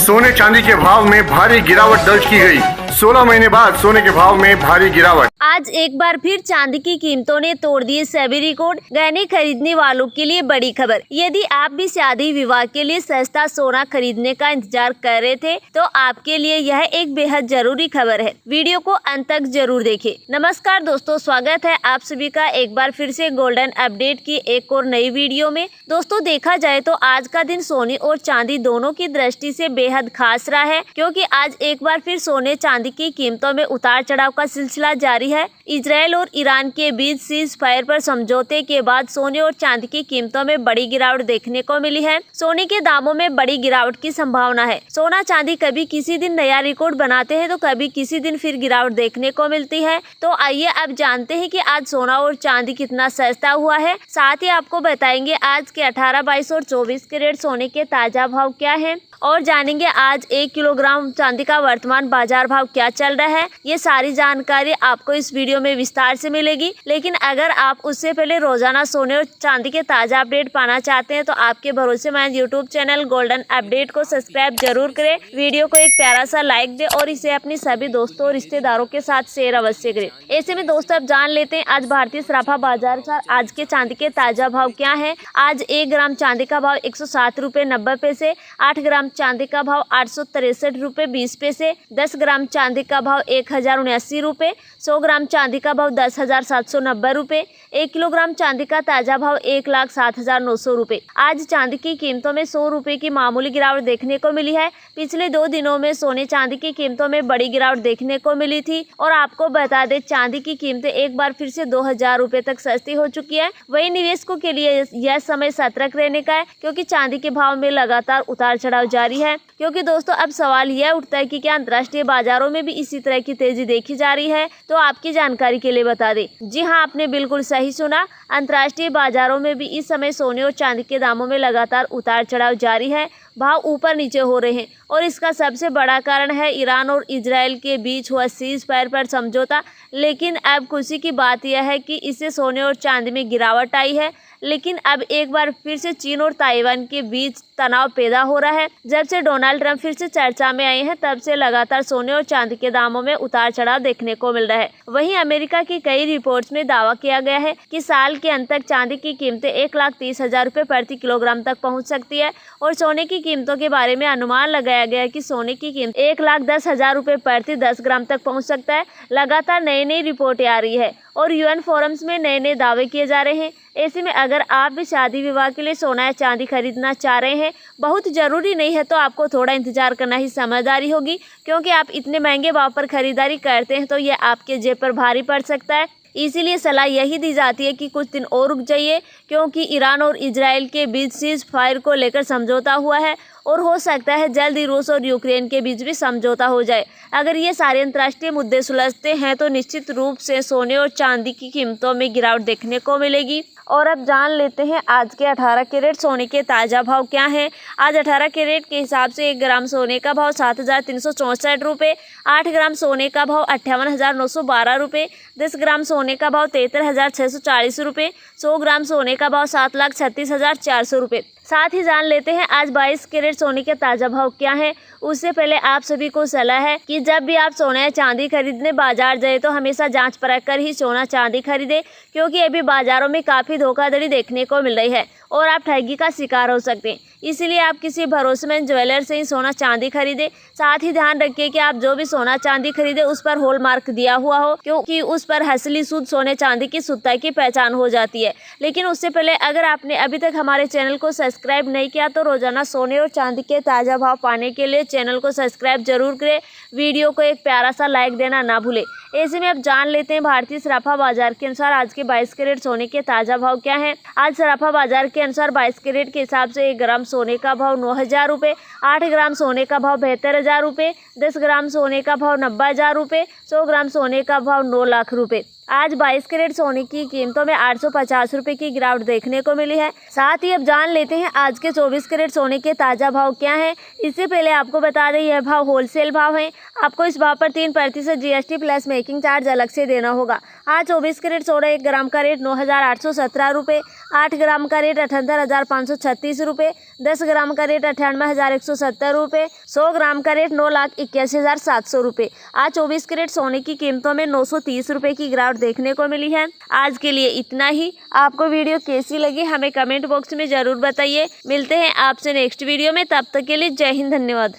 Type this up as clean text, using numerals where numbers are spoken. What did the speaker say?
सोने चांदी के भाव में भारी गिरावट दर्ज की गई। 16 महीने बाद सोने के भाव में भारी गिरावट। आज एक बार फिर चांदी की कीमतों ने तोड़ दिए सभी रिकॉर्ड। गहने खरीदने वालों के लिए बड़ी खबर। यदि आप भी शादी विवाह के लिए सस्ता सोना खरीदने का इंतजार कर रहे थे तो आपके लिए यह एक बेहद जरूरी खबर है। वीडियो को अंत तक जरूर देखें। नमस्कार दोस्तों, स्वागत है आप सभी का एक बार फिर से गोल्डन अपडेट की एक और नई वीडियो में। दोस्तों, देखा जाए तो आज का दिन सोने और चांदी दोनों की दृष्टि से बेहद खास रहा है, क्योंकि आज एक बार फिर सोने चांदी की कीमतों में उतार चढ़ाव का सिलसिला जारी है। इजराइल और ईरान के बीच सीज फायर पर समझौते के बाद सोने और चांदी की कीमतों में बड़ी गिरावट देखने को मिली है। सोने के दामों में बड़ी गिरावट की संभावना है। सोना चांदी कभी किसी दिन नया रिकॉर्ड बनाते हैं तो कभी किसी दिन फिर गिरावट देखने को मिलती है। तो आइए अब जानते हैं कि आज सोना और चांदी कितना सस्ता हुआ है। साथ ही आपको बताएंगे आज के 18, 22 और 24 कैरेट सोने के ताजा भाव क्या है, और जानेंगे आज 1 किलोग्राम चांदी का वर्तमान बाजार भाव क्या चल रहा है। ये सारी जानकारी आपको इस वीडियो में विस्तार से मिलेगी। लेकिन अगर आप उससे पहले रोजाना सोने और चांदी के ताजा अपडेट पाना चाहते हैं तो आपके भरोसेमंद यूट्यूब चैनल गोल्डन अपडेट को सब्सक्राइब जरूर करें। वीडियो को एक प्यारा सा लाइक दें और इसे अपने सभी दोस्तों और रिश्तेदारों के साथ शेयर अवश्य करें। ऐसे में दोस्तों अब जान लेते हैं आज भारतीय सराफा बाजार का आज के चांदी के ताजा भाव क्या है। आज 1 ग्राम चांदी का भाव 107 रुपए 90 पैसे, 8 ग्राम चांदी का भाव 863 रुपए 20 पैसे, 10 ग्राम चांदी का भाव 1079 रुपए, 100 ग्राम चांदी का भाव 10,790 रुपए, 1 किलोग्राम चांदी का ताजा भाव 1,07,900 रुपए। आज चांदी की कीमतों में 100 रुपए की मामूली गिरावट देखने को मिली है। पिछले 2 दिनों में सोने चांदी की कीमतों में बड़ी गिरावट देखने को मिली थी। और आपको बता दें, चांदी की कीमतें एक बार फिर से 2,000 रुपए तक सस्ती हो चुकी है। वही निवेशकों के लिए यह समय सतर्क रहने का है, क्योंकि चांदी के भाव में लगातार उतार चढ़ाव जारी है। क्योंकि दोस्तों अब सवाल यह उठता है कि क्या अंतर्राष्ट्रीय बाजारों में भी इसी तरह की तेजी देखी जा रही है। तो आपकी जानकारी के लिए बता दें, जी हाँ, आपने बिल्कुल सही सुना। अंतर्राष्ट्रीय बाजारों में भी इस समय सोने और चांदी के दामों में लगातार उतार चढ़ाव जारी है। भाव ऊपर नीचे हो रहे हैं और इसका सबसे बड़ा कारण है ईरान और इजराइल के बीच हुआ सीज फायर पर समझौता। लेकिन अब खुशी की बात यह है कि इससे सोने और चांदी में गिरावट आई है। लेकिन अब एक बार फिर से चीन और ताइवान के बीच तनाव पैदा हो रहा है। जब से डोनाल्ड ट्रंप फिर से चर्चा में आए हैं, तब से लगातार सोने और चांदी के दामों में उतार चढ़ाव देखने को मिल रहा है। वहीं अमेरिका की कई रिपोर्ट्स में दावा किया गया है कि साल के अंत तक चांदी की कीमतें 1,30,000 रुपए प्रति किलोग्राम तक पहुंच सकती है। और सोने की कीमतों के बारे में अनुमान लगाया गया है कि सोने की कीमत 1,10,000 रुपए प्रति 10 ग्राम तक पहुँच सकता है। लगातार नई रिपोर्टें आ रही है और यूएन फोरम्स में नए दावे किए जा रहे हैं। ऐसे में अगर आप भी शादी विवाह के लिए सोना या चांदी खरीदना चाह रहे हैं, बहुत जरूरी नहीं है तो आपको थोड़ा इंतजार करना ही समझदारी होगी, क्योंकि आप इतने महंगे भाव पर खरीदारी करते हैं तो ये आपके जेब पर भारी पड़ सकता है। इसीलिए सलाह यही दी जाती है कि कुछ दिन और रुक जाइए, क्योंकि ईरान और इजराइल के बीच सीज फायर को लेकर समझौता हुआ है और हो सकता है जल्द ही रूस और यूक्रेन के बीच भी समझौता हो जाए। अगर ये सारे अंतर्राष्ट्रीय मुद्दे सुलझते हैं तो निश्चित रूप से सोने और चांदी की कीमतों में गिरावट देखने को मिलेगी। और अब जान लेते हैं आज के 18 कैरेट सोने के ताज़ा भाव क्या हैं। आज 18 कैरेट के हिसाब से 1 ग्राम सोने का भाव 7,364 रुपये, 8 ग्राम सोने का भाव 58,912 रुपये, 10 ग्राम सोने का भाव 73,640 रुपये, 100 ग्राम सोने का भाव 7,36,400 रुपये। साथ ही जान लेते हैं आज 22 कैरेट सोने के ताज़ा भाव क्या है। उससे पहले आप सभी को सलाह है कि जब भी आप सोना या चांदी खरीदने बाजार जाए तो हमेशा जांच परख कर ही सोना चांदी खरीदे, क्योंकि अभी बाजारों में काफ़ी धोखाधड़ी देखने को मिल रही है और आप ठगी का शिकार हो सकते हैं। इसीलिए आप किसी भरोसेमंद ज्वेलर से ही सोना चांदी खरीदे। साथ ही ध्यान रखिए कि आप जो भी सोना चांदी खरीदे उस पर हॉल मार्क दिया हुआ हो, क्योंकि उस पर असली शुद्ध सोने चांदी की शुद्धता की पहचान हो जाती है। लेकिन उससे पहले अगर आपने अभी तक हमारे चैनल को सब्सक्राइब नहीं किया तो रोजाना सोने और चांदी के ताज़ा भाव पाने के लिए चैनल को सब्सक्राइब जरूर करें। वीडियो को एक प्यारा सा लाइक देना ना भूलें। ऐसे में अब जान लेते हैं भारतीय सराफा बाजार के अनुसार आज के 22 कैरेट सोने के ताज़ा भाव क्या है। आज सराफा बाजार के अनुसार 22 कैरेट के हिसाब से 1 ग्राम सोने का भाव 9,000 रुपये, 8 ग्राम सोने का भाव 72,000 रुपये, 10 ग्राम सोने का भाव 90,000 रुपये, 100 ग्राम सोने का भाव 9 लाख रुपये। आज 22 कैरेट सोने की कीमतों में 850 रुपए की गिरावट देखने को मिली है। साथ ही अब जान लेते हैं आज के 24 कैरेट सोने के ताजा भाव क्या हैं। इससे पहले आपको बता दें यह भाव होलसेल भाव है। आपको इस भाव पर 3% GST प्लस मेकिंग चार्ज अलग से देना होगा। आज 24 कैरेट सोना 1 ग्राम का रेट 9,817 रुपये, 8 ग्राम का रेट 78,536 रुपये, 10 ग्राम का रेट 98,170 रुपये, 100 ग्राम का रेट 9,81,700 रुपये। आज 24 कैरेट सोने की कीमतों में 930 रुपये की गिरावट देखने को मिली है। आज के लिए इतना ही। आपको वीडियो कैसी लगी हमें कमेंट बॉक्स में जरूर बताइए। मिलते हैं आपसे नेक्स्ट वीडियो में, तब तक के लिए जय हिंद, धन्यवाद।